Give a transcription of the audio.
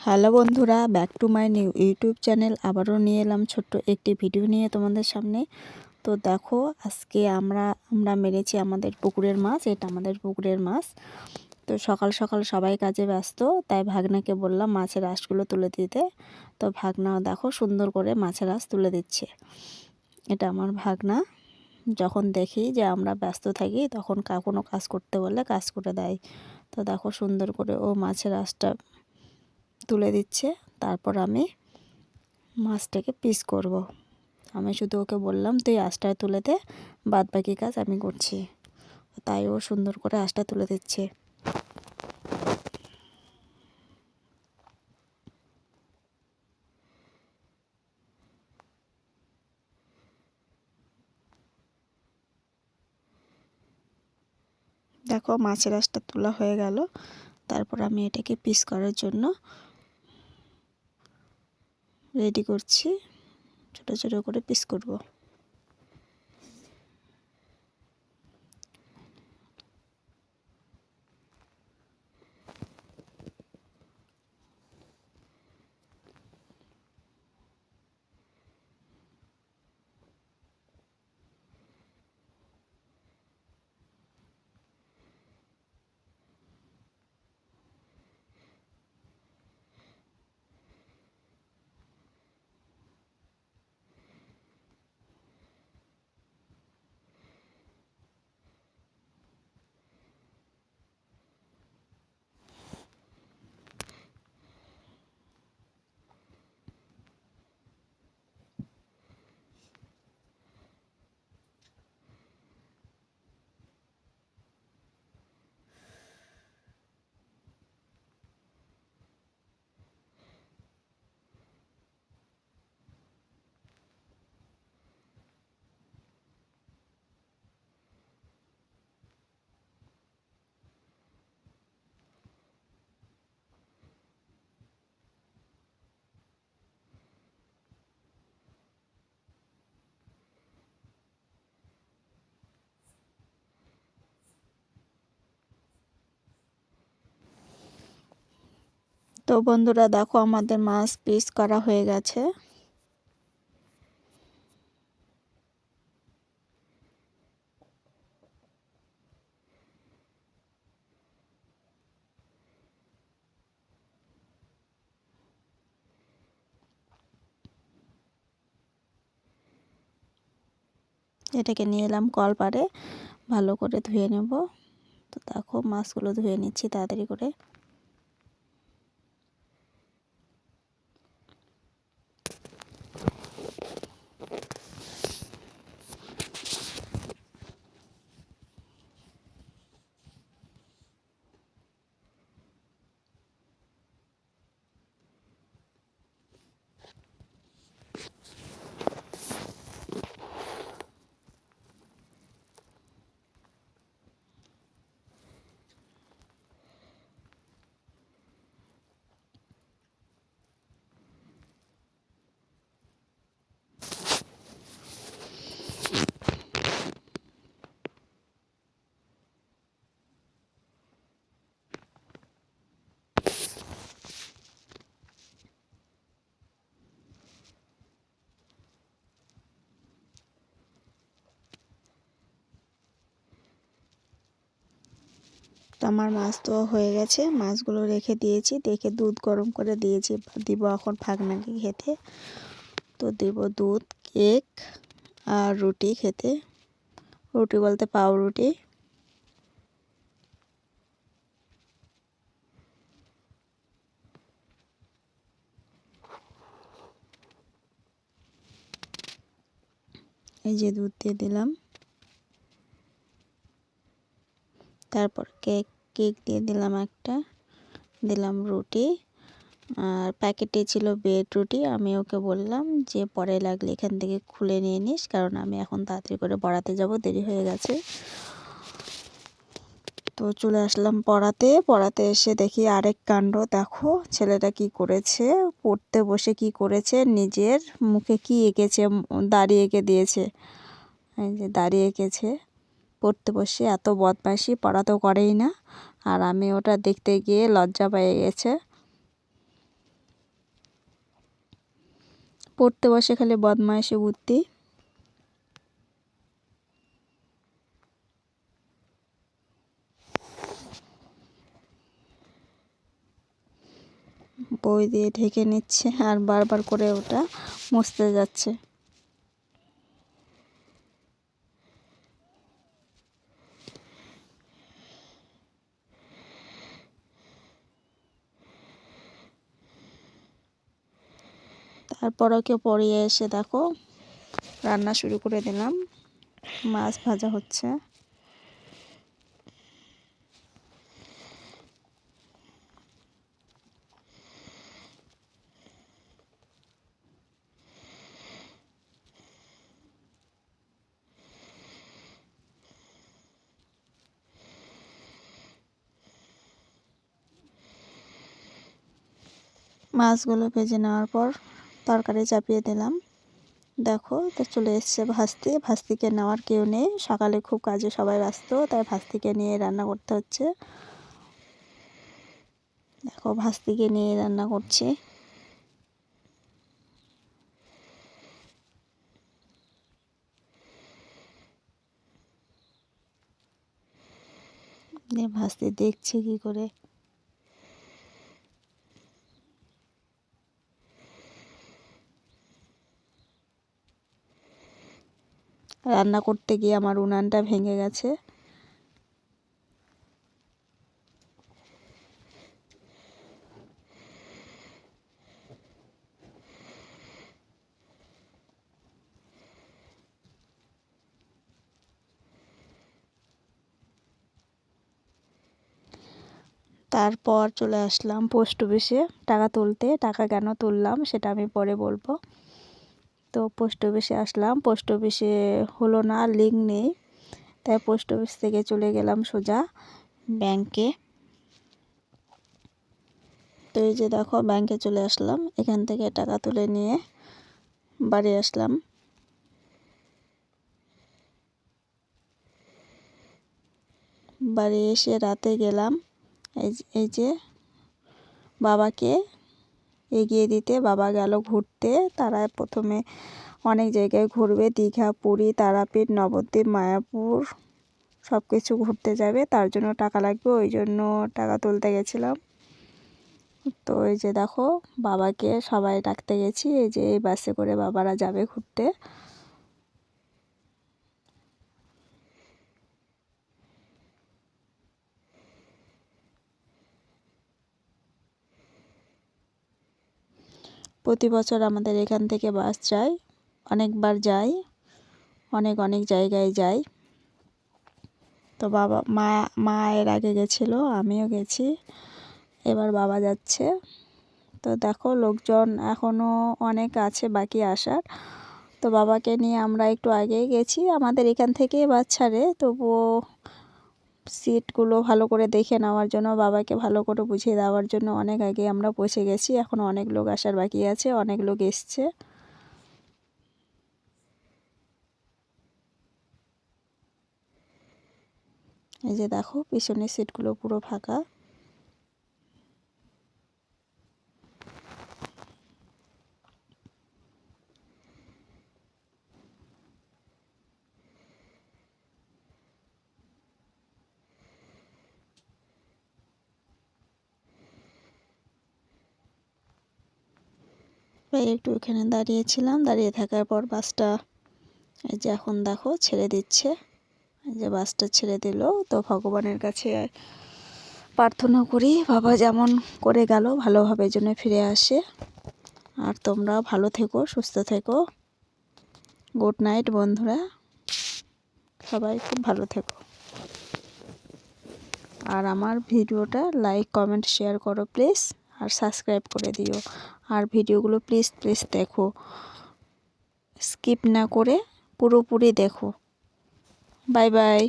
Hello বন্ধুরা, back to my new YouTube channel. আবারও নিয়ে এলাম ছোট্ট একটি ভিডিও নিয়ে তোমাদের সামনে। তো দেখো, আজকে আমরা মেরেছি আমাদের পুকুরের মাছ। এটা আমাদের পুকুরের মাছ। তো সকাল সকাল সবাই কাজে ব্যস্ত, তাই ভাগনাকে বললাম মাছের আঁশগুলো তুলে দিতে। তো ভাগনা দেখো সুন্দর করে মাছের আঁশ তুলে দিচ্ছে। এটা আমার ভাগনা। যখন দেখি যে আমরা ব্যস্ত থাকি তখন কোনো কাজ করতে বললে কাজ করে দেয়। তো দেখো সুন্দর করে ও মাছের আঁশটা তুলে দিচ্ছে। তারপর আমি মাছটাকে পিস করব। আমি শুধু ওকে বললাম তুই আঁশটা তুলে দে, বাদ বাকি কাজ আমি করছি। তাই ও সুন্দর করে আঁশটা তুলে দিচ্ছে। দেখো মাছের আঁশটা তোলা হয়ে গেল। তারপর আমি এটাকে পিস করার জন্য রেডি করছি। ছোট ছোট করে পিস করব। তো বন্ধুরা দেখো, আমাদের মাছ পিস করা হয়ে গেছে। এটাকে নিয়ে এলাম কলপাড়ে, ভালো করে ধুয়ে নেব। তো দেখো মাছগুলো ধুয়ে নিচ্ছি তাড়াতাড়ি করে। তো আমার মাছ তো হয়ে গেছে, মাছগুলো রেখে দিয়েছি। দেখে দুধ গরম করে দিয়েছি, দিব এখন ভাগনাকে খেতে। তো দেব দুধ, কেক আর রুটি খেতে। রুটি বলতে পাউরুটি। এই যে দুধ দিয়ে দিলাম। তারপর কেক দিয়ে দিলাম একটা, দিলাম রুটি। আর প্যাকেটে ছিল ব্রেড রুটি। আমি ওকে বললাম যে পরে লাগলে এখান থেকে খুলে নিয়ে নিস, কারণ আমি এখন তাড়াতাড়ি করে পড়াতে যাব, দেরি হয়ে গেছে। তো চলে আসলাম পড়াতে এসে দেখি আরেক কাণ্ড। দেখো ছেলেটা কি করেছে, পড়তে বসে কি করেছে, নিজের মুখে কি এঁকেছে, দাড়ি এঁকে দিয়েছে। এই যে দাড়ি এঁকেছে। পড়তে বসে এত বদমাইশি, পড়া তো করেই না। আর আমি ওটা দেখতে গিয়ে লজ্জা পেয়ে গেছে। পড়তে বসে খালি বদমাইশি বুদ্ধি। বই দিয়ে ঢেকে নিচ্ছে আর বারবার করে ওটা মুছতে যাচ্ছে। তারপর ওকে পড়িয়ে এসে দেখো রান্না শুরু করে দিলাম। মাছ ভাজা হচ্ছে। মাছগুলো ভেজে নেওয়ার পর তরকারি চাপিয়ে দিলাম। দেখো তো চলে এসছে ভাস্তি। ভাস্তিকে নেওয়ার কেউ নেই, সকালে খুব কাজে সবাই ব্যস্ত, তাই ভাস্তিকে নিয়ে রান্না করতে হচ্ছে। দেখো ভাস্তিকে নিয়ে রান্না করছি। ভাস্তি দেখছে কি করে। রান্না করতে গিয়ে আমার উনানটা ভেঙে গেছে। তারপর চলে আসলাম পোস্ট অফিসে টাকা তুলতে। টাকা কেন তুললাম সেটা আমি পরে বলবো। তো পোস্ট অফিসে আসলাম, পোস্ট অফিসে হলো না, লিঙ্ক নেই, তাই পোস্ট অফিস থেকে চলে গেলাম সোজা ব্যাংকে। তো এই যে দেখো ব্যাংকে চলে আসলাম, এখান থেকে টাকা তুলে নিয়ে বাড়ি আসলাম। বাড়ি এসে রাতে গেলাম এই যে বাবাকে এগিয়ে দিতে। বাবা গেল ঘুরতে। তারা প্রথমে অনেক জায়গায় ঘুরবে, দীঘা, পুরী, তারাপীঠ, নবদ্বীপ, মায়াপুর সব কিছু ঘুরতে যাবে, তার জন্য টাকা লাগবে, ওই জন্য টাকা তুলতে গেছিলাম। তো এই যে দেখো বাবাকে সবাই ডাকতে গেছি, এই যে এই বাসে করে বাবারা যাবে ঘুরতে। প্রতি বছর আমাদের এখান থেকে বাস যায়, অনেকবার যায়, অনেক অনেক জায়গায় যায়। তো মা এর আগে গেছিলো, আমিও গেছি, এবার বাবা যাচ্ছে। তো দেখো লোকজন এখনও অনেক আছে বাকি আসার। তো বাবাকে নিয়ে আমরা একটু আগেই গেছি, আমাদের এখান থেকে বাস ছাড়ে, তবুও সিটগুলো ভালো করে দেখে নেওয়ার জন্য, বাবাকে ভালো করে বুঝিয়ে দেওয়ার জন্য অনেক আগে আমরা পৌঁছে গেছি। এখনও অনেক লোক আসার বাকি আছে, অনেক লোক এসছে। এই যে দেখো পিছনের সিটগুলো পুরো ফাঁকা। একটু এখানে দাঁড়িয়েছিলাম, দাঁড়িয়ে থাকার পর বাসটা এই যে এখন দেখো ছেড়ে দিচ্ছে। এই যে বাসটা ছেড়ে দিল। তো ভগবানের কাছে প্রার্থনা করি বাবা যেমন করে গেল ভালোভাবে যেন ফিরে আসে। আর তোমরাও ভালো থেকো, সুস্থ থেকো। গুড নাইট বন্ধুরা, সবাই খুব ভালো থেকো। আর আমার ভিডিওটা লাইক কমেন্ট শেয়ার করো প্লিজ, আর সাবস্ক্রাইব করে দিও। আর ভিডিওগুলো প্লিজ প্লিজ দেখো, স্কিপ না করে পুরোপুরি দেখো। Bye bye.